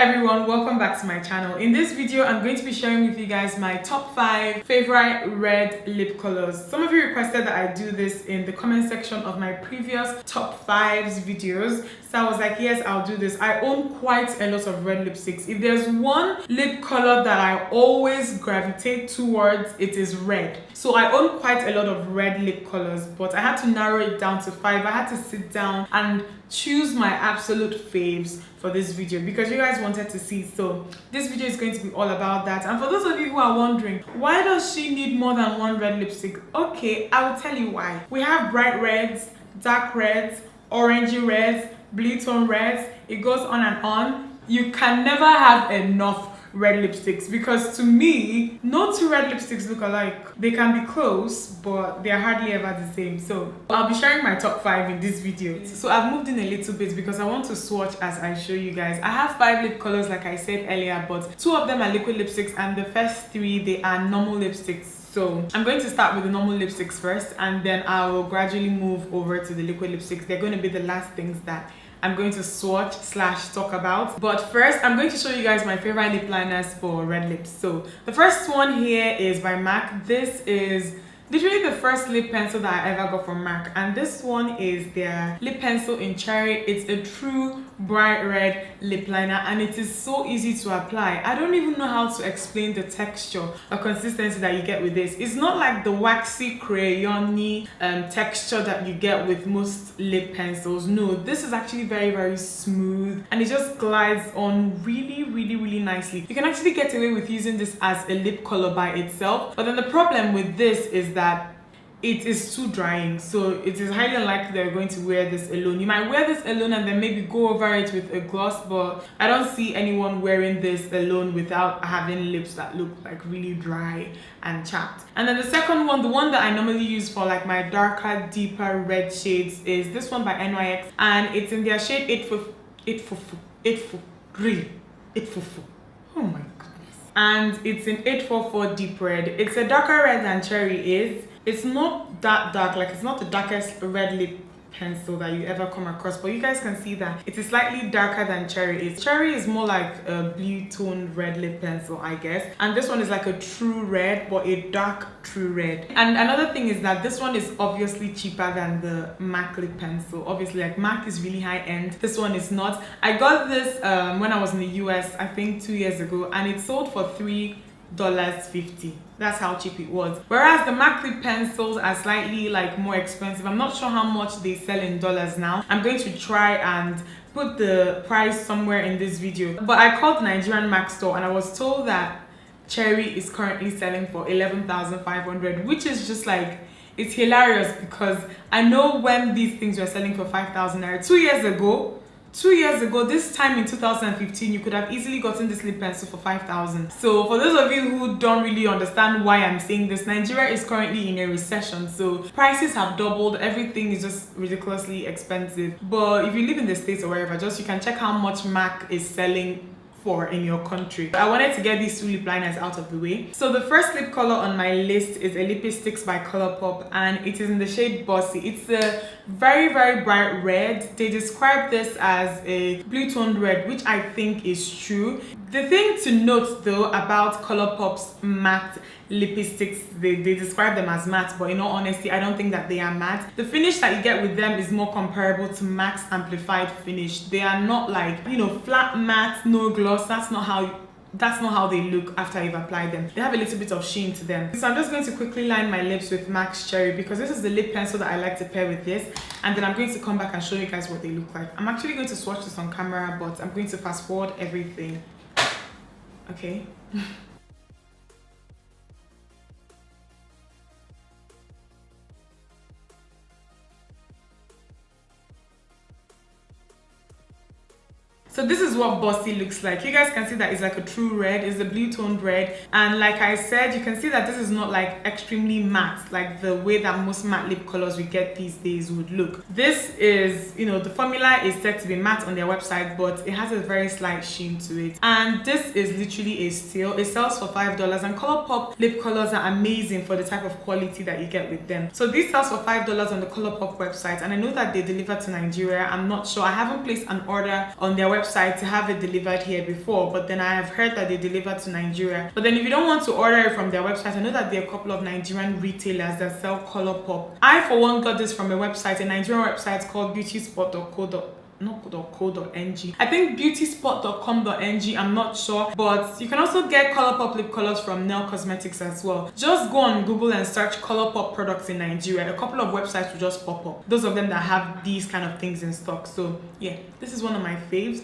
everyone, welcome back to my channel. In this video, I'm going to be sharing with you guys my top 5 favorite red lip colors. Some of you requested that I do this in the comment section of my previous top 5s videos. So I was like, yes, I'll do this. I own quite a lot of red lipsticks. If there's one lip color that I always gravitate towards, it is red. So I own quite a lot of red lip colors, but I had to narrow it down to 5. I had to sit down and choose my absolute faves for this video because you guys wanted to see. So this video is going to be all about that. And for those of you who are wondering, why does she need more than one red lipstick? Okay, I will tell you why. We have bright reds, dark reds, orangey reds, blue tone reds. It goes on and on. You can never have enough red lipsticks because to me, no two red lipsticks look alike. They can be close, but they are hardly ever the same. So I'll be sharing my top 5 in this video. So I've moved in a little bit because I want to swatch as I show you guys. I have 5 lip colors like I said earlier, but 2 of them are liquid lipsticks and the first 3 they are normal lipsticks. So I'm going to start with the normal lipsticks first, and then I will gradually move over to the liquid lipsticks. They're going to be the last things that I'm going to swatch / talk about. But first, I'm going to show you guys my favorite lip liners for red lips. So the first one here is by MAC. This is literally the first lip pencil that I ever got from MAC, and this one is their lip pencil in cherry. It's a true bright red lip liner and it is so easy to apply. I don't even know how to explain the texture or consistency that you get with this. It's not like the waxy crayon-y texture that you get with most lip pencils. No, this is actually very smooth and it just glides on really nicely. You can actually get away with using this as a lip color by itself, but then the problem with this is that it is too drying, so it is highly unlikely that you're going to wear this alone. You might wear this alone and then maybe go over it with a gloss, but I don't see anyone wearing this alone without having lips that look like really dry and chapped. And then the second one, the one that I normally use for like my darker, deeper red shades, is this one by NYX, and it's in their shade 843. Oh my goodness. And it's in 844 deep red. It's a darker red than cherry is. It's not that dark, like it's not the darkest red lip pencil that you ever come across, but you guys can see that it is slightly darker than cherry is. Cherry is more like a blue toned red lip pencil, I guess, and this one is like a true red, but a dark true red. And another thing is that this one is obviously cheaper than the MAC lip pencil. Obviously, like MAC is really high end, this one is not. I got this when I was in the US, I think 2 years ago, and it sold for $3.50. That's how cheap it was. Whereas the MAC lip pencils are slightly like more expensive. I'm not sure how much they sell in dollars now. I'm going to try and put the price somewhere in this video. But I called the Nigerian MAC store and I was told that cherry is currently selling for 11,500, which is just like, it's hilarious because I know when these things were selling for 5,000 naira 2 years ago. 2 years ago, this time in 2015, you could have easily gotten this lip pencil for 5,000. So for those of you who don't really understand why I'm saying this, Nigeria is currently in a recession, so prices have doubled. Everything is just ridiculously expensive. But if you live in the States or wherever, just you can check how much MAC is selling for in your country. I wanted to get these 2 lip liners out of the way. So the first lip color on my list is a Lipsticks by Colourpop, and it is in the shade Bossy. It's a very bright red. They describe this as a blue toned red, which I think is true. The thing to note though about Colourpop's matte lipsticks, they describe them as matte, but in all honesty, I don't think that they are matte. The finish that you get with them is more comparable to MAC's amplified finish. They are not like, you know, flat matte, no gloss. That's not how they look after you've applied them. They have a little bit of sheen to them. So I'm just going to quickly line my lips with MAC's Cherry because this is the lip pencil that I like to pair with this, and then I'm going to come back and show you guys what they look like. I'm actually going to swatch this on camera, but I'm going to fast forward everything. Okay. So this is what Bossy looks like. You guys can see that it's like a true red. It's a blue toned red. And like I said, you can see that this is not like extremely matte, like the way that most matte lip colors we get these days would look. This is, you know, the formula is said to be matte on their website, but it has a very slight sheen to it. And this is literally a steal. It sells for $5, and Colourpop lip colors are amazing for the type of quality that you get with them. So this sells for $5 on the Colourpop website, and I know that they deliver to Nigeria. I'm not sure. I haven't placed an order on their website website to have it delivered here before, but then I have heard that they deliver to Nigeria. But then if you don't want to order it from their website, I know that there are a couple of Nigerian retailers that sell Colourpop. I for one got this from a website, a Nigerian website called beautyspot.co.ng. I think beautyspot.com.ng, I'm not sure, but you can also get Colourpop lip colors from Nail Cosmetics as well. Just go on Google and search Colourpop products in Nigeria. A couple of websites will just pop up, those of them that have these kind of things in stock. So yeah, this is one of my faves.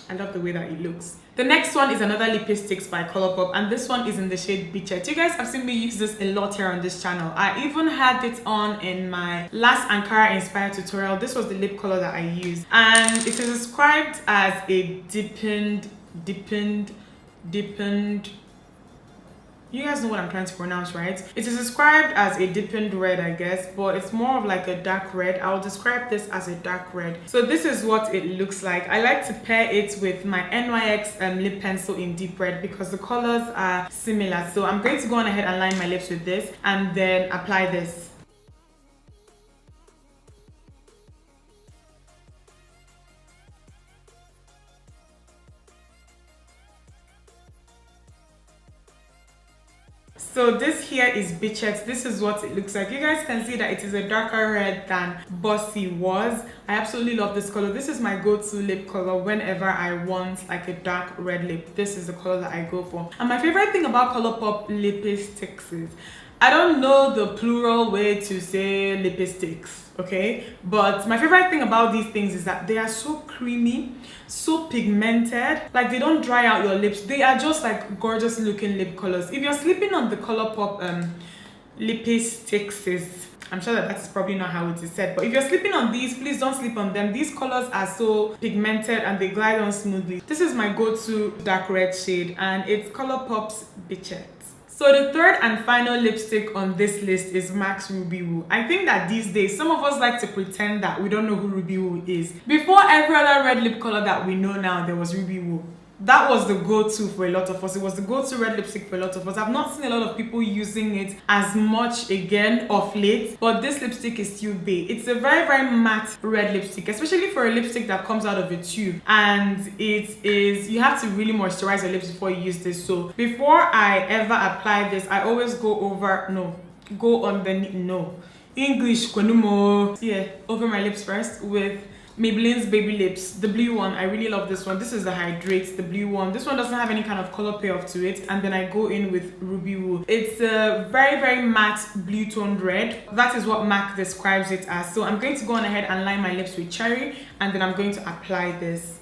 I love the way that it looks. The next one is another lipstick by Colourpop, and this one is in the shade Beachet. You guys have seen me use this a lot here on this channel. I even had it on in my last Ankara inspired tutorial. This was the lip color that I used, and it is described as a deepened. You guys know what I'm trying to pronounce, right? It is described as a deepened red, I guess, but it's more of like a dark red. I'll describe this as a dark red. So this is what it looks like. I like to pair it with my NYX lip pencil in deep red because the colors are similar. So I'm going to go on ahead and line my lips with this and then apply this. So this here is Beachet. This is what it looks like. You guys can see that it is a darker red than Bossy was. I absolutely love this color. This is my go-to lip color whenever I want like a dark red lip. This is the color that I go for. And my favorite thing about Colourpop lipsticks is, I don't know the plural way to say lipsticks, okay? But my favorite thing about these things is that they are so creamy, so pigmented. Like, they don't dry out your lips. They are just like gorgeous looking lip colors. If you're sleeping on the Colourpop lipsticks, I'm sure that that's probably not how it is said, but if you're sleeping on these, please don't sleep on them. These colors are so pigmented and they glide on smoothly. This is my go-to dark red shade, and it's Colourpop's Beachet. So the third and final lipstick on this list is MAC's Ruby Woo. I think that these days, some of us like to pretend that we don't know who Ruby Woo is. Before every other red lip color that we know now, there was Ruby Woo. That was the go-to for a lot of us. It was the go-to red lipstick for a lot of us. I've not seen a lot of people using it as much again of late, but this lipstick is still there. It's a very, very matte red lipstick, especially for a lipstick that comes out of a tube. And you have to really moisturize your lips before you use this. So before I ever apply this, I always go on over my lips first with Maybelline's Baby Lips, the blue one. I really love this one. This is the Hydrate, the blue one. This one doesn't have any kind of color payoff to it. And then I go in with Ruby Woo. It's a very, very matte blue toned red. That is what MAC describes it as. So I'm going to go on ahead and line my lips with Cherry, and then I'm going to apply this.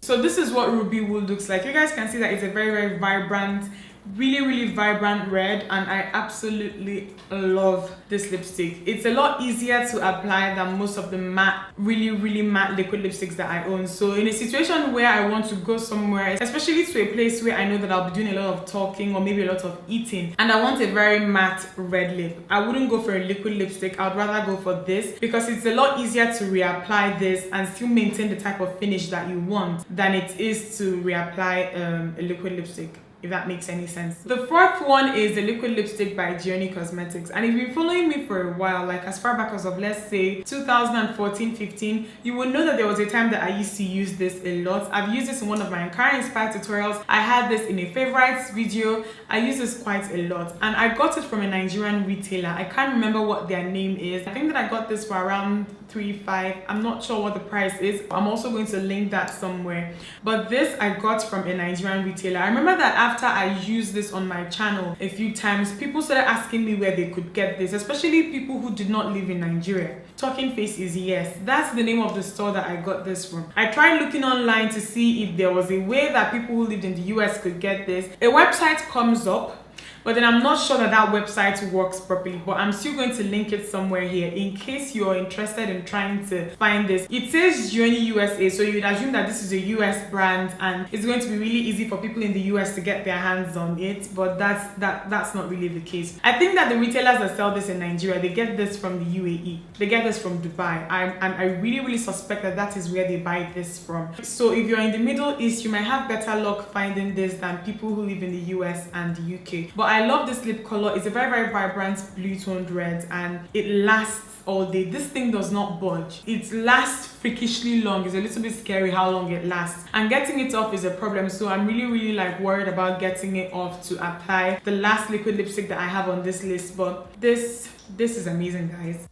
So this is what Ruby Woo looks like. You guys can see that it's a very, very vibrant, really vibrant red, and I absolutely love this lipstick. It's a lot easier to apply than most of the matte, really matte liquid lipsticks that I own. So in a situation where I want to go somewhere, especially to a place where I know that I'll be doing a lot of talking or maybe a lot of eating, and I want a very matte red lip, I wouldn't go for a liquid lipstick. I'd rather go for this because it's a lot easier to reapply this and still maintain the type of finish that you want than it is to reapply a liquid lipstick, if that makes any sense. The fourth one is the liquid lipstick by Dimma Cosmetics. And if you've been following me for a while, like as far back as of, let's say 2014-15, you will know that there was a time that I used to use this a lot. I've used this in one of my Ankara inspired tutorials. I had this in a favorites video. I use this quite a lot, and I got it from a Nigerian retailer. I can't remember what their name is. I think that I got this for around $3.5. I'm not sure what the price is. I'm also going to link that somewhere. But this I got from a Nigerian retailer. I remember that after I used this on my channel a few times, people started asking me where they could get this, especially people who did not live in Nigeria. Talking Face is yes. That's the name of the store that I got this from. I tried looking online to see if there was a way that people who lived in the US could get this. A website comes up, but then I'm not sure that that website works properly, but I'm still going to link it somewhere here in case you're interested in trying to find this. It says Journey USA, so you'd assume that this is a US brand and it's going to be really easy for people in the US to get their hands on it, but that's not really the case. I think that the retailers that sell this in Nigeria, they get this from the UAE. They get this from Dubai. I really suspect that that is where they buy this from. So if you're in the Middle East, you might have better luck finding this than people who live in the US and the UK. But I love this lip color. It's a very vibrant blue toned red and it lasts all day. This thing does not budge. It lasts freakishly long. It's a little bit scary how long it lasts, and getting it off is a problem, so I'm really like worried about getting it off to apply the last liquid lipstick that I have on this list. But this is amazing, guys.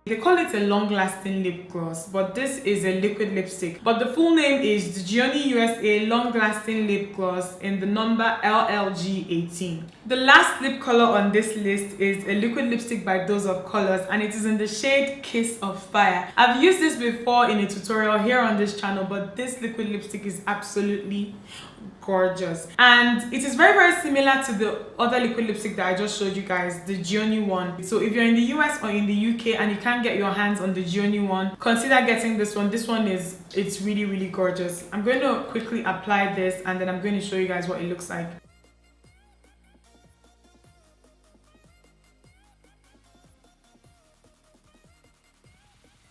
They call it a long-lasting lip gloss, but this is a liquid lipstick. But the full name is the Gioni USA Long-Lasting Lip Gloss in the number LLG18. The last lip color on this list is a liquid lipstick by Dose of Colors, and it is in the shade Kiss of Fire. I've used this before in a tutorial here on this channel, but this liquid lipstick is absolutely gorgeous, and it is very similar to the other liquid lipstick that I just showed you guys, the Gioni one. So if you're in the US or in the UK and you can't get your hands on the Gioni one, consider getting this one. This one it's really gorgeous. I'm going to quickly apply this and then I'm going to show you guys what it looks like.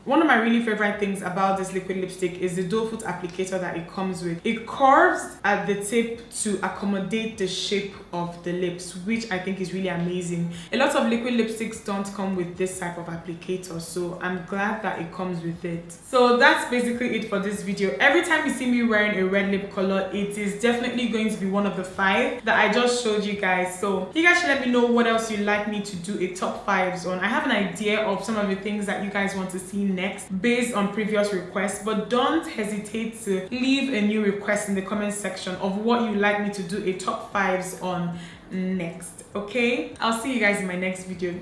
One of my really favorite things about this liquid lipstick is the doe foot applicator that it comes with. It curves at the tip to accommodate the shape of the lips, which I think is really amazing. A lot of liquid lipsticks don't come with this type of applicator, so I'm glad that it comes with it. So that's basically it for this video. Every time you see me wearing a red lip color, it is definitely going to be one of the 5 that I just showed you guys. So you guys should let me know what else you'd like me to do a top 5s on. I have an idea of some of the things that you guys want to see next based on previous requests, but don't hesitate to leave a new request in the comment section of what you'd like me to do a top 5s on next. Okay, I'll see you guys in my next video.